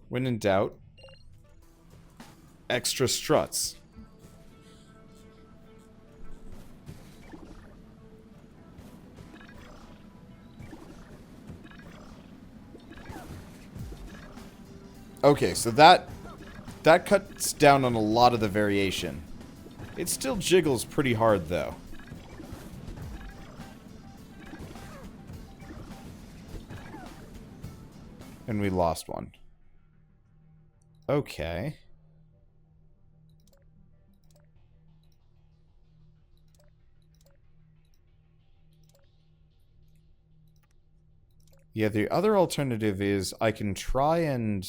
When in doubt, extra struts. Okay, so that cuts down on a lot of the variation. It still jiggles pretty hard, though. And we lost one. Okay. Yeah, the other alternative is I can try and...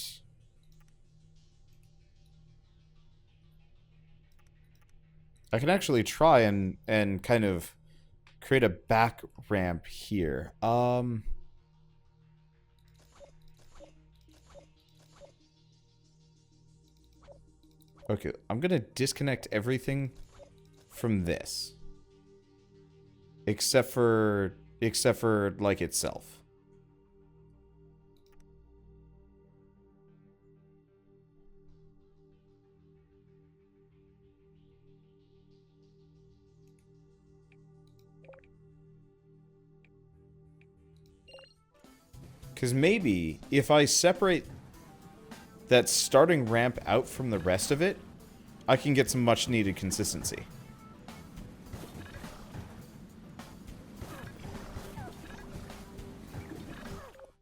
I can actually try and kind of create a back ramp here. Okay, I'm gonna disconnect everything from this. Except for like itself. Because maybe if I separate that starting ramp out from the rest of it, I can get some much needed consistency.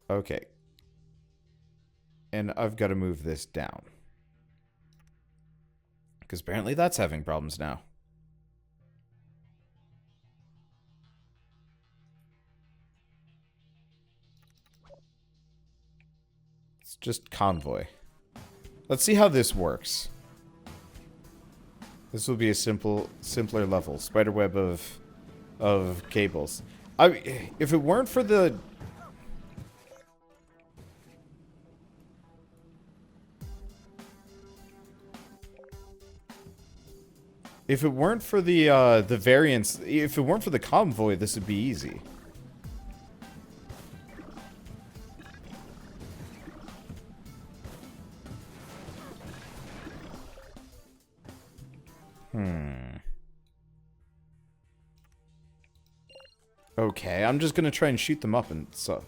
Okay. And I've got to move this down. Because apparently that's having problems now. It's just convoy. Let's see how this works. This will be a simpler level. Spiderweb of cables. If it weren't for the... If it weren't for the variants, if it weren't for the convoy, this would be easy. Okay, I'm just gonna try and shoot them up and stuff.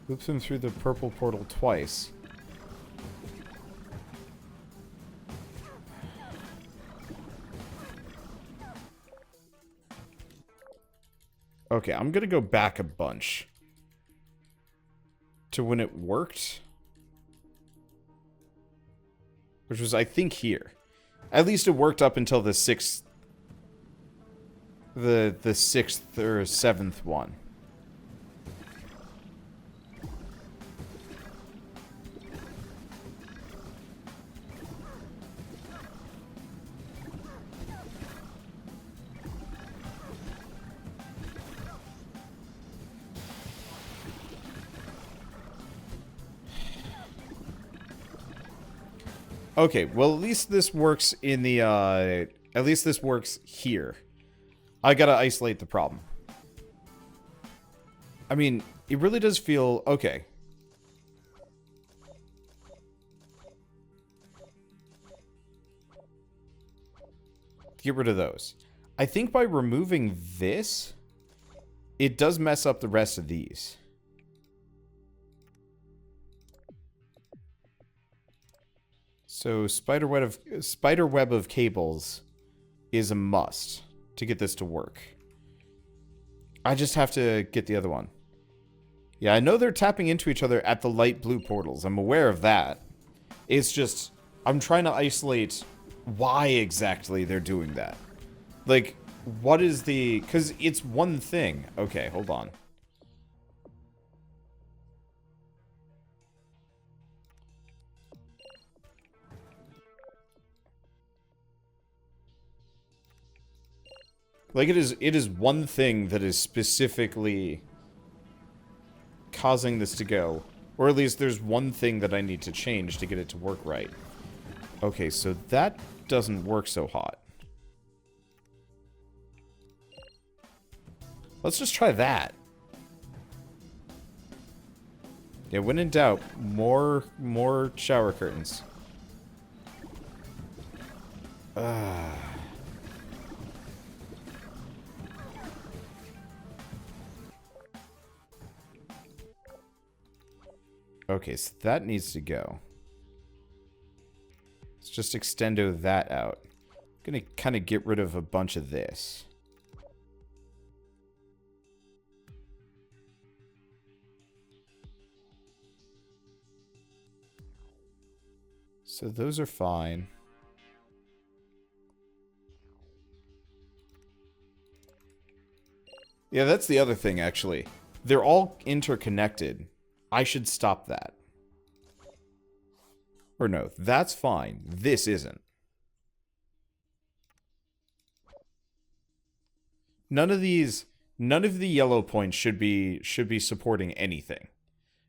Loop them through the purple portal twice. Okay, I'm gonna go back a bunch to when it worked. Which was, I think, here. At least it worked up until the sixth... The sixth or seventh one. Okay, well, at least this works in the, at least this works here. I gotta isolate the problem. I mean, it really does feel... Okay. Get rid of those. I think by removing this, it does mess up the rest of these. So, spiderweb of cables is a must to get this to work. I just have to get the other one. Yeah, I know they're tapping into each other at the light blue portals. I'm aware of that. It's just, I'm trying to isolate why exactly they're doing that. Like, what is the... Because it's one thing. Okay, hold on. Like, it is one thing that is specifically causing this to go. Or at least there's one thing that I need to change to get it to work right. Okay, so that doesn't work so hot. Let's just try that. Yeah, when in doubt, more shower curtains. Okay, so that needs to go. Let's just extendo that out. I'm gonna kind of get rid of a bunch of this. So those are fine. Yeah, that's the other thing, actually. They're all interconnected. I should stop that. Or no, that's fine. This isn't. None of the yellow points should be supporting anything.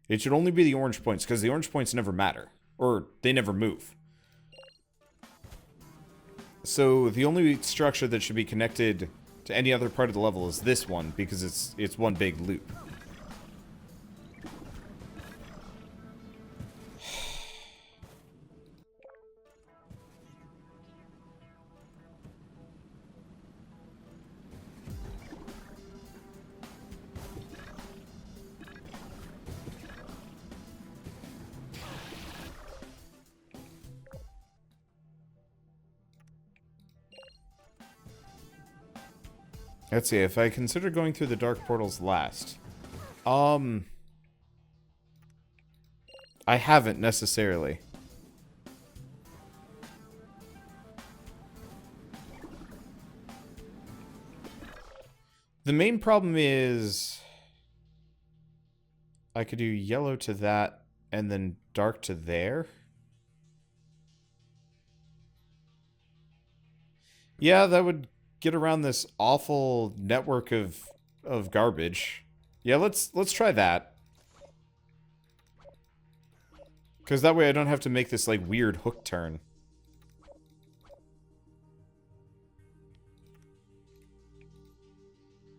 It should only be the orange points, because the orange points never matter. Or, they never move. So, the only structure that should be connected to any other part of the level is this one, because it's one big loop. Let's see, if I consider going through the dark portals last. I haven't necessarily. The main problem is I could do yellow to that and then dark to there. Yeah, that would get around this awful network of garbage. Yeah, let's try that. Because that way I don't have to make this, like, weird hook turn.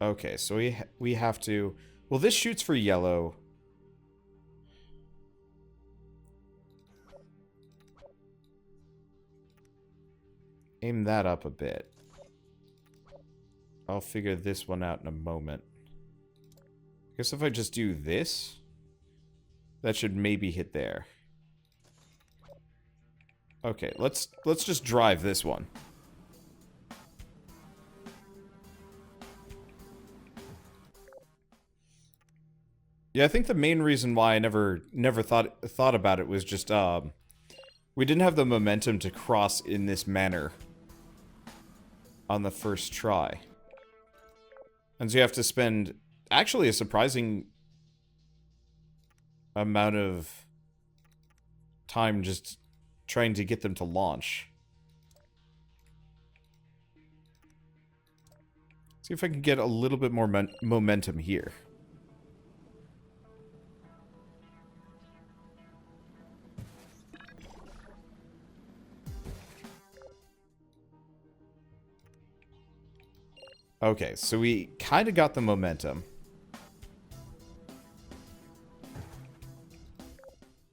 Okay, so we have to... Well, this shoots for yellow. Aim that up a bit. I'll figure this one out in a moment. I guess if I just do this, that should maybe hit there. Okay, let's just drive this one. Yeah, I think the main reason why I never thought about it was just we didn't have the momentum to cross in this manner on the first try. And so you have to spend actually a surprising amount of time just trying to get them to launch. See if I can get a little bit more momentum here. Okay, so we kind of got the momentum.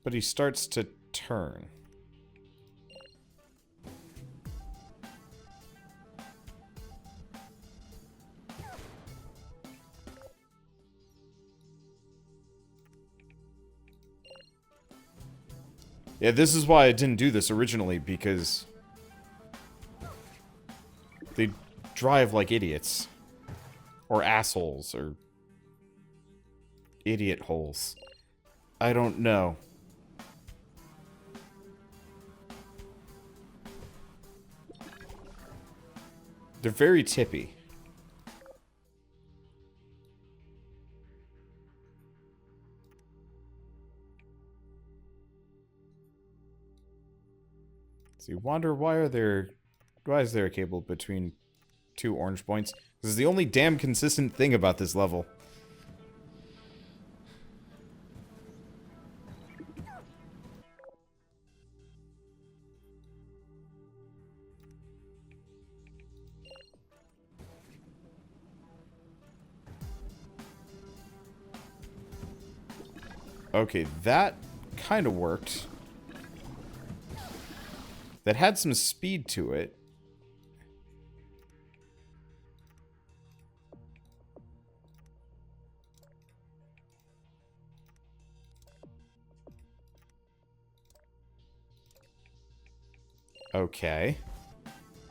But he starts to turn. Yeah, this is why I didn't do this originally, because they drive like idiots. Or assholes, or idiot holes. I don't know. They're very tippy. So you wonder why is there a cable between two orange points? This is the only damn consistent thing about this level. Okay, that kind of worked. That had some speed to it. Okay.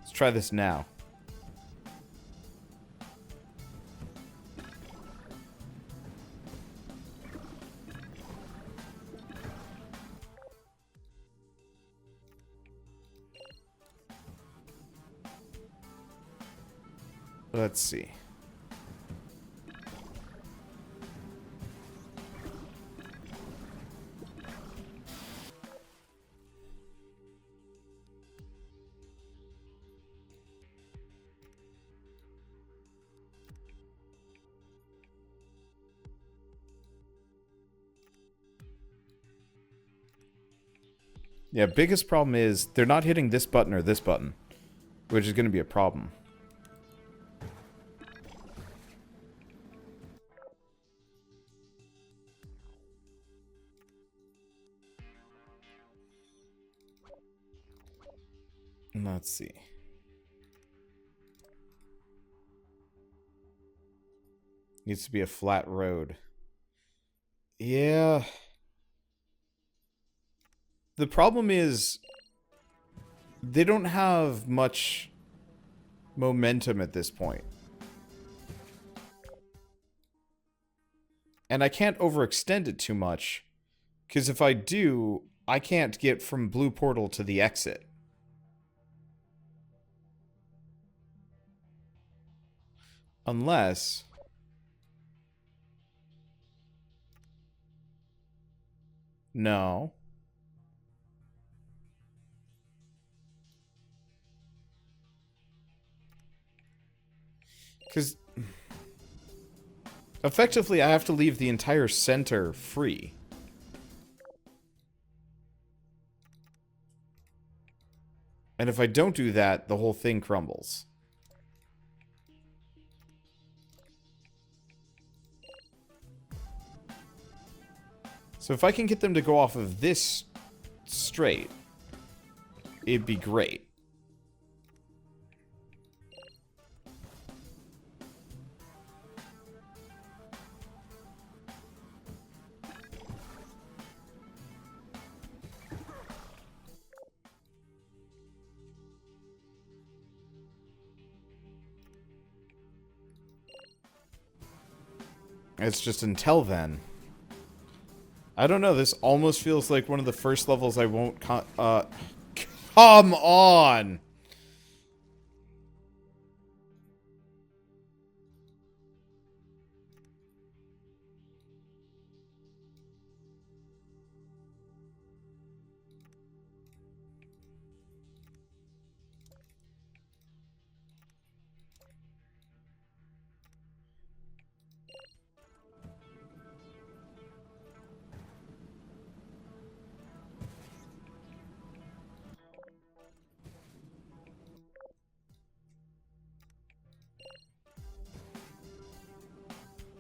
Let's try this now. Let's see. Yeah, biggest problem is they're not hitting this button or this button, which is going to be a problem. Let's see. Needs to be a flat road. Yeah. The problem is they don't have much momentum at this point. And I can't overextend it too much, because if I do, I can't get from blue portal to the exit. Unless... No. Because... effectively, I have to leave the entire center free. And if I don't do that, the whole thing crumbles. So if I can get them to go off of this straight, it'd be great. It's just until then. I don't know, this almost feels like one of the first levels I won't come on!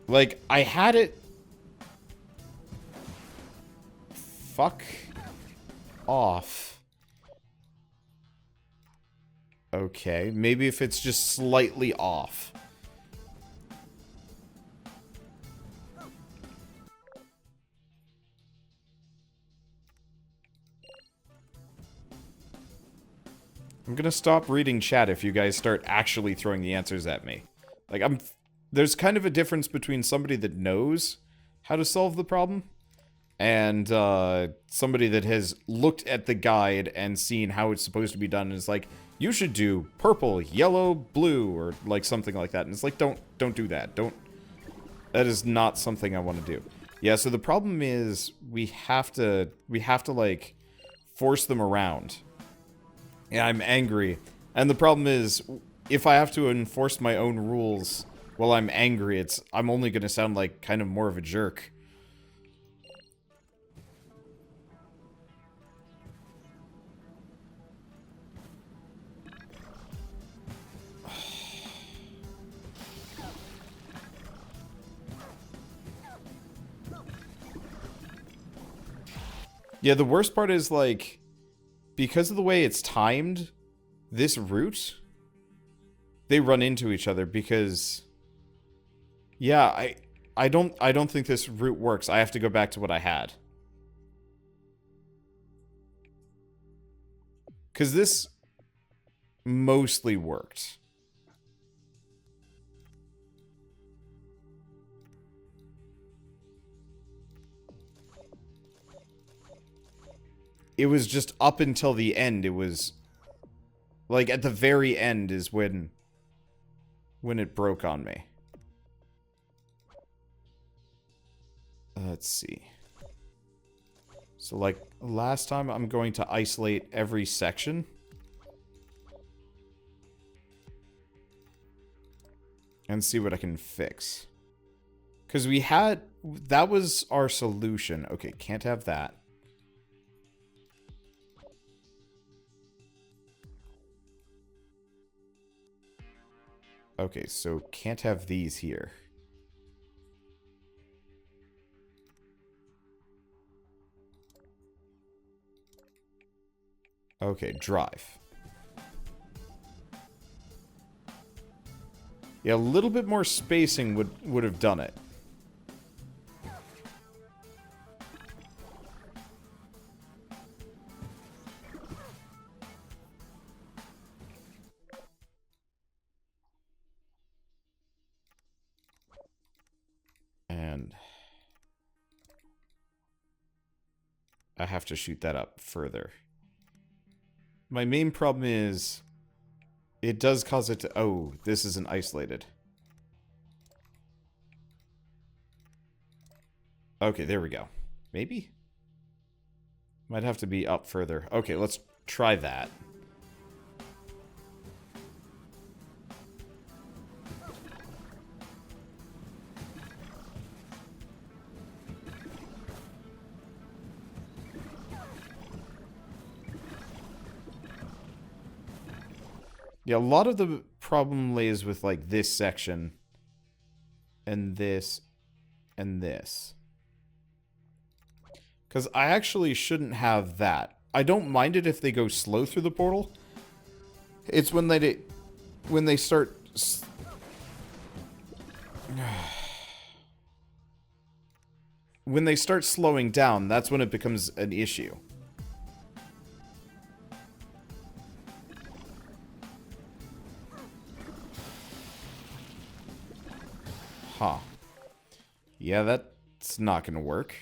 Like, I had it... Fuck off. Okay, maybe if it's just slightly off. I'm gonna stop reading chat if you guys start actually throwing the answers at me. Like, there's kind of a difference between somebody that knows how to solve the problem and somebody that has looked at the guide and seen how it's supposed to be done and is like, you should do purple, yellow, blue, or like something like that. And it's like, don't do that. That is not something I want to do. Yeah, so the problem is we have to like force them around. Yeah, I'm angry. And the problem is if I have to enforce my own rules while I'm angry, I'm only going to sound like kind of more of a jerk. Yeah, the worst part is, like, because of the way it's timed, this route, they run into each other because, yeah, I don't think this route works. I have to go back to what I had. Because this mostly worked. It was just up until the end. It was, like, at the very end is when it broke on me. Let's see. So, like, last time I'm going to isolate every section. And see what I can fix. Because we had... That was our solution. Okay, can't have that. Okay, so can't have these here. Okay, drive. Yeah, a little bit more spacing would have done it. And I have to shoot that up further. My main problem is it does cause it to... Oh, this isn't isolated. Okay, there we go. Maybe? Might have to be up further. Okay, let's try that. Yeah, a lot of the problem lays with, like, this section. And this. And this. Because I actually shouldn't have that. I don't mind it if they go slow through the portal. It's when they start... When they start slowing down, that's when it becomes an issue. Huh. Yeah, that's not gonna work.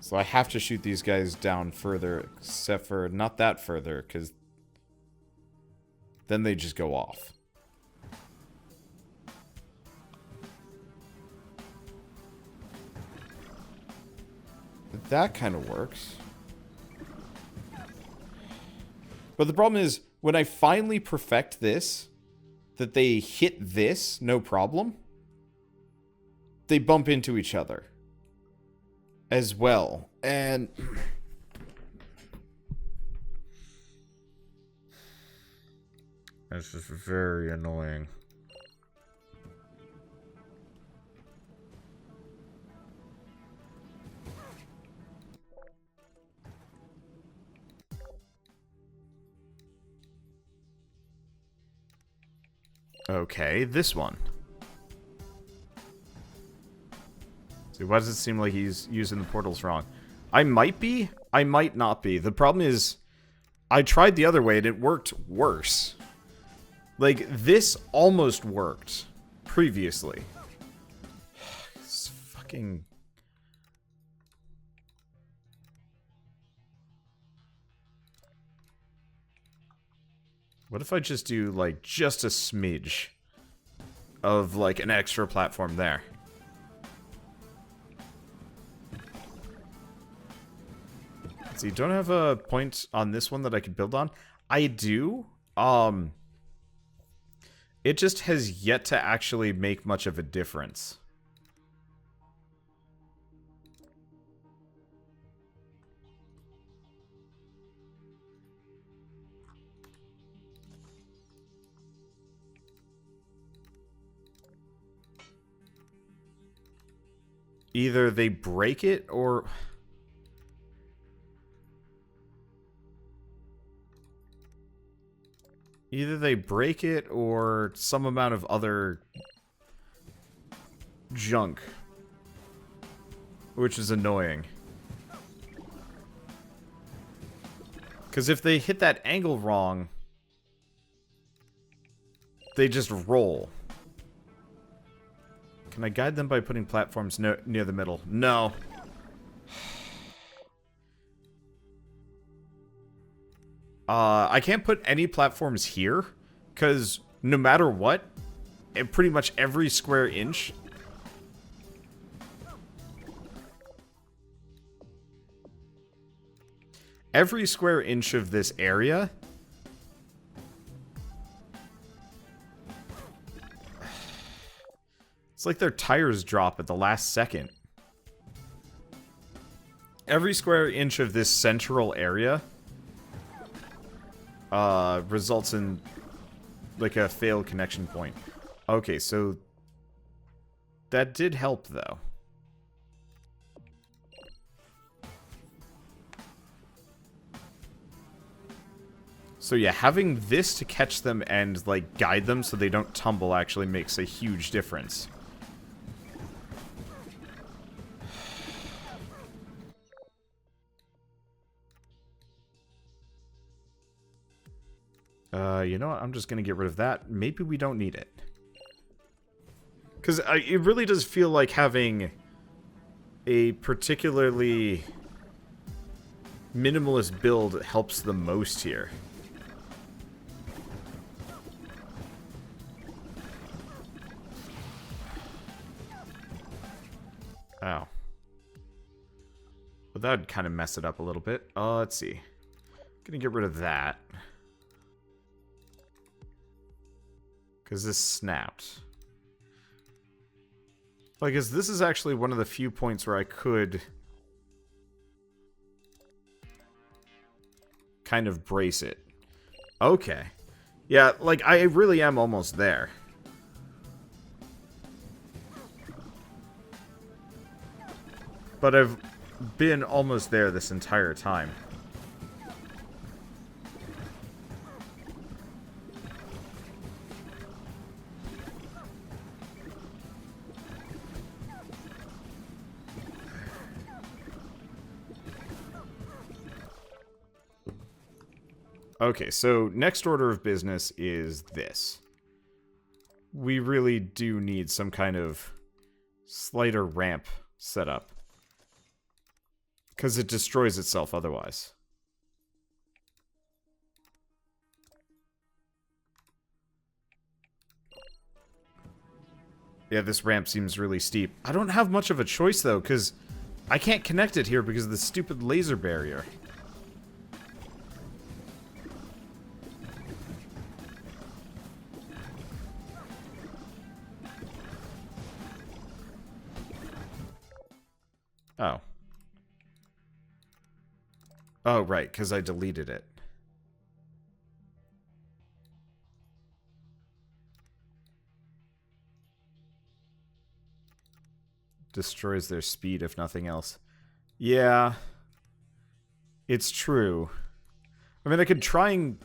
So I have to shoot these guys down further, except for not that further, because then they just go off. That kind of works. But the problem is, when I finally perfect this, that they hit this, no problem, they bump into each other as well. And that's just very annoying. Okay, this one. See, why does it seem like he's using the portals wrong? I might be, I might not be. The problem is, I tried the other way and it worked worse. Like, this almost worked previously. It's fucking... What if I just do, like, just a smidge of, like, an extra platform there? So you don't have a point on this one that I could build on? I do. It just has yet to actually make much of a difference. Either they break it or... Either they break it or some amount of other junk. Which is annoying. Because if they hit that angle wrong, they just roll. Can I guide them by putting platforms near the middle? No. I can't put any platforms here, because no matter what, pretty much every square inch... Every square inch of this area... It's like their tires drop at the last second. Every square inch of this central area... results in, like, a failed connection point. Okay, so... That did help, though. So yeah, having this to catch them and, like, guide them so they don't tumble actually makes a huge difference. You know what? I'm just gonna get rid of that. Maybe we don't need it. Because it really does feel like having a particularly minimalist build helps the most here. Oh. Well, that would kind of mess it up a little bit. Let's see. Gonna get rid of that. Because this snapped. Like, this is actually one of the few points where I could kind of brace it. Okay. Yeah, like, I really am almost there. But I've been almost there this entire time. Okay, so next order of business is this. We really do need some kind of slider ramp set up. Because it destroys itself otherwise. Yeah, this ramp seems really steep. I don't have much of a choice, though, because I can't connect it here because of the stupid laser barrier. Oh. Oh, right, because I deleted it. Destroys their speed, if nothing else. Yeah. It's true. I mean, I could try and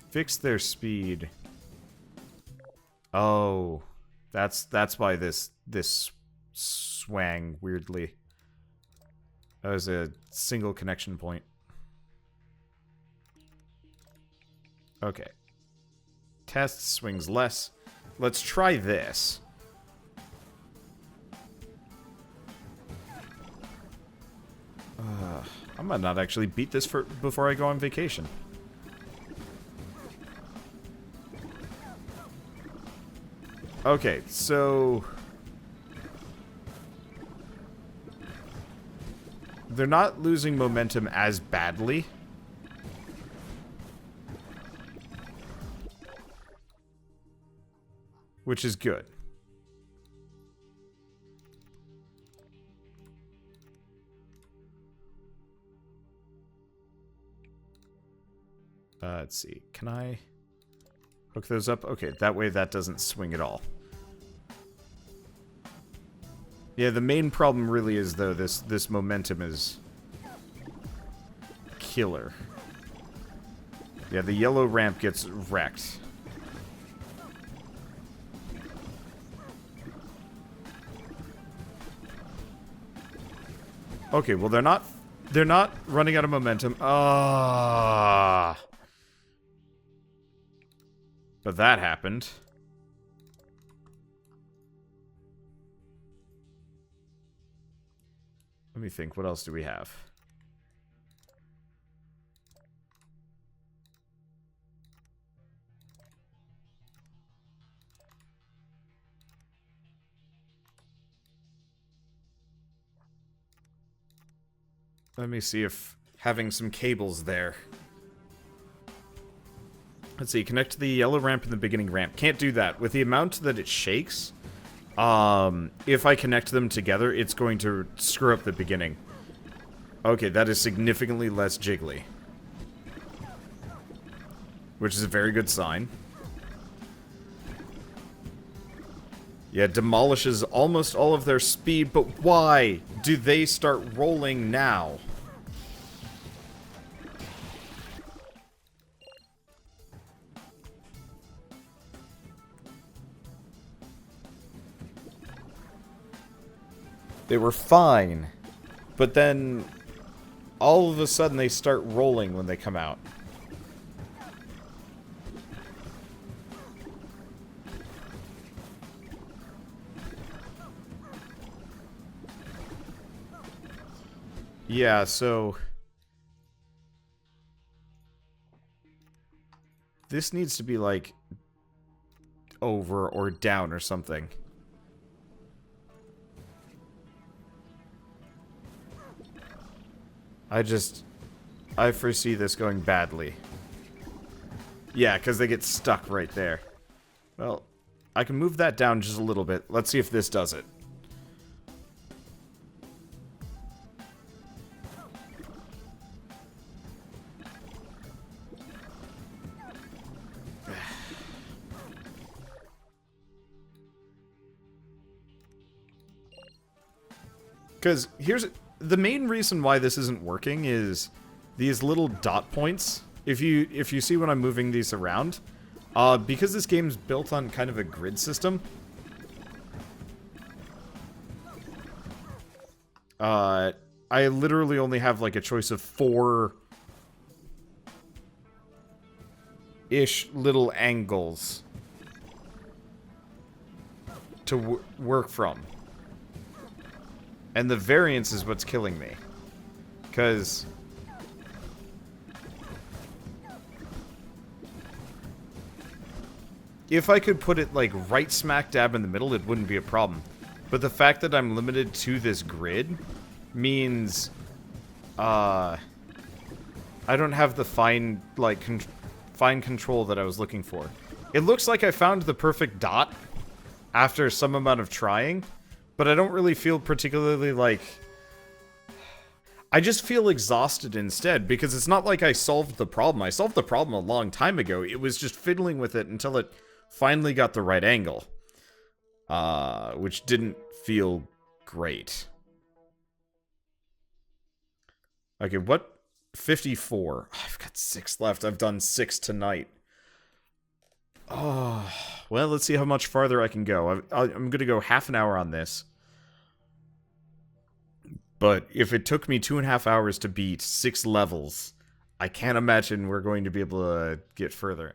fix their speed. Oh. That's why this swang weirdly. That was a single connection point. Okay. Test swings less. Let's try this. I might not actually beat this before I go on vacation. Okay, so... They're not losing momentum as badly. Which is good. Let's see. Can I hook those up? Okay, that way that doesn't swing at all. Yeah, the main problem really is, though, this momentum is killer. Yeah, the yellow ramp gets wrecked. Okay, well, they're not running out of momentum. Ah. But that happened. Let me think, what else do we have? Let me see if having some cables there. Let's see, connect the yellow ramp and the beginning ramp. Can't do that. With the amount that it shakes, if I connect them together, it's going to screw up the beginning. Okay, that is significantly less jiggly. Which is a very good sign. Yeah, demolishes almost all of their speed, but why do they start rolling now? They were fine, but then all of a sudden they start rolling when they come out. Yeah, so this needs to be like over or down or something. I foresee this going badly. Yeah, because they get stuck right there. Well, I can move that down just a little bit. Let's see if this does it. Because here's the main reason why this isn't working is these little dot points. If you see when I'm moving these around, because this game's built on kind of a grid system, I literally only have like a choice of 4-ish little angles to work from. And the variance is what's killing me. Because if I could put it like right smack dab in the middle, it wouldn't be a problem. But the fact that I'm limited to this grid means I don't have the fine control that I was looking for. It looks like I found the perfect dot after some amount of trying. But I don't really feel particularly like... I just feel exhausted instead, because it's not like I solved the problem. I solved the problem a long time ago. It was just fiddling with it until it finally got the right angle. Which didn't feel great. Okay, what? 54. I've got 6 left. I've done 6 tonight. Oh, well, let's see how much farther I can go. I'm going to go half an hour on this. But if it took me 2.5 hours to beat 6 levels, I can't imagine we're going to be able to get further.